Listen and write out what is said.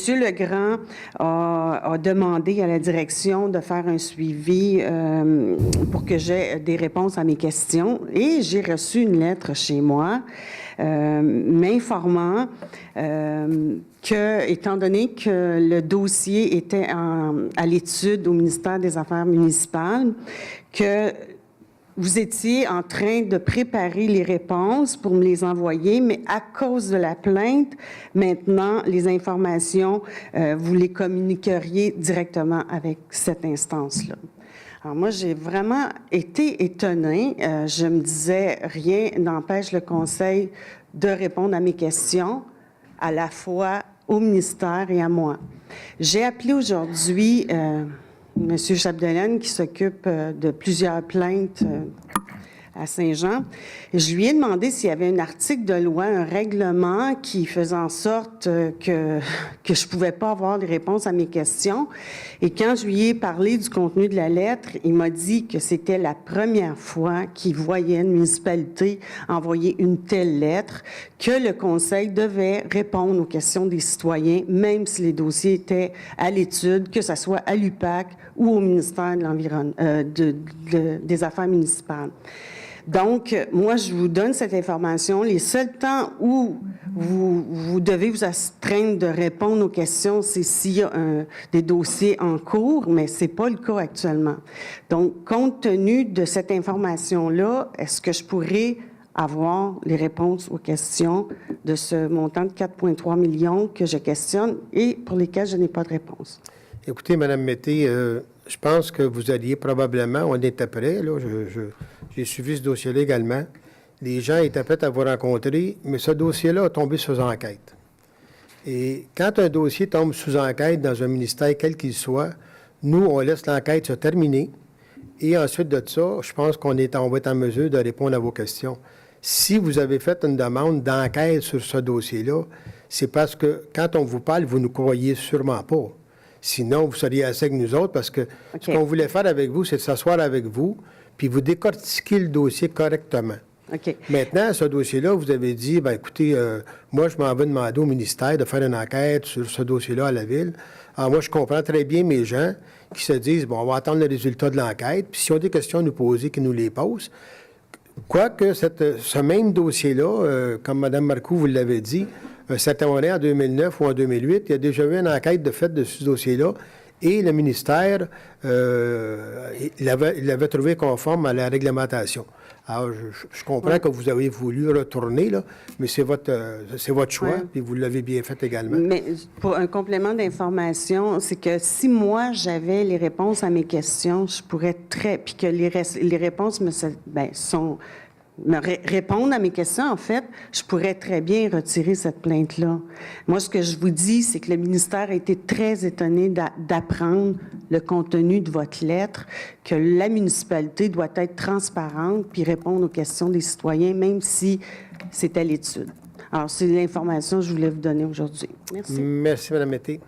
Monsieur Legrand a demandé à la direction de faire un suivi pour que j'aie des réponses à mes questions et j'ai reçu une lettre chez moi m'informant que, étant donné que le dossier était à l'étude au ministère des Affaires municipales, que vous étiez en train de préparer les réponses pour me les envoyer, mais à cause de la plainte, maintenant, les informations, vous les communiqueriez directement avec cette instance-là. Alors moi, j'ai vraiment été étonnée. Je me disais, rien n'empêche le Conseil de répondre à mes questions, à la fois au ministère et à moi. J'ai appelé aujourd'hui M. Chapdelaine, qui s'occupe de plusieurs plaintes à Saint-Jean. Je lui ai demandé s'il y avait un article de loi, un règlement qui faisait en sorte que je ne pouvais pas avoir les réponses à mes questions. Et quand je lui ai parlé du contenu de la lettre, il m'a dit que c'était la première fois qu'il voyait une municipalité envoyer une telle lettre, que le Conseil devait répondre aux questions des citoyens, même si les dossiers étaient à l'étude, que ce soit à l'UPAC ou au ministère de l'Environnement, des Affaires municipales. Donc, moi, je vous donne cette information. Les seuls temps où vous devez vous astreindre de répondre aux questions, c'est s'il y a des dossiers en cours, mais ce n'est pas le cas actuellement. Donc, compte tenu de cette information-là, est-ce que je pourrais avoir les réponses aux questions de ce montant de 4,3 millions que je questionne et pour lesquels je n'ai pas de réponse? Écoutez, Mme Mété, je pense que vous alliez probablement, on était prêts, là, j'ai suivi ce dossier-là également. Les gens étaient prêts à vous rencontrer, mais ce dossier-là a tombé sous enquête. Et quand un dossier tombe sous enquête dans un ministère, quel qu'il soit, nous, on laisse l'enquête se terminer. Et ensuite de ça, je pense qu'on va être en mesure de répondre à vos questions. Si vous avez fait une demande d'enquête sur ce dossier-là, c'est parce que quand on vous parle, vous ne nous croyez sûrement pas. Sinon, vous seriez assez avec nous autres parce que ce qu'on voulait faire avec vous, c'est de s'asseoir avec vous puis vous décortiquer le dossier correctement. Maintenant, ce dossier-là, vous avez dit, bien, écoutez, moi, je m'en vais demander au ministère de faire une enquête sur ce dossier-là à la Ville. Alors, moi, je comprends très bien mes gens qui se disent, bon, on va attendre le résultat de l'enquête, puis s'ils ont des questions à nous poser, qu'ils nous les posent. Quoique, ce même dossier-là, comme Mme Marcoux vous l'avait dit, un certain moment en 2009 ou en 2008, il y a déjà eu une enquête de fait de ce dossier-là et le ministère l'avait trouvé conforme à la réglementation. Alors, je comprends que vous avez voulu retourner, là, mais c'est votre choix, puis vous l'avez bien fait également. Mais pour un complément d'information, c'est que si moi, j'avais les réponses à mes questions, je pourrais puis que les réponses répondent à mes questions, en fait, je pourrais très bien retirer cette plainte-là. Moi, ce que je vous dis, c'est que le ministère a été très étonné d'apprendre le contenu de votre lettre, que la municipalité doit être transparente puis répondre aux questions des citoyens, même si c'est à l'étude. Alors, c'est l'information que je voulais vous donner aujourd'hui. Merci. Merci, Mme Mété.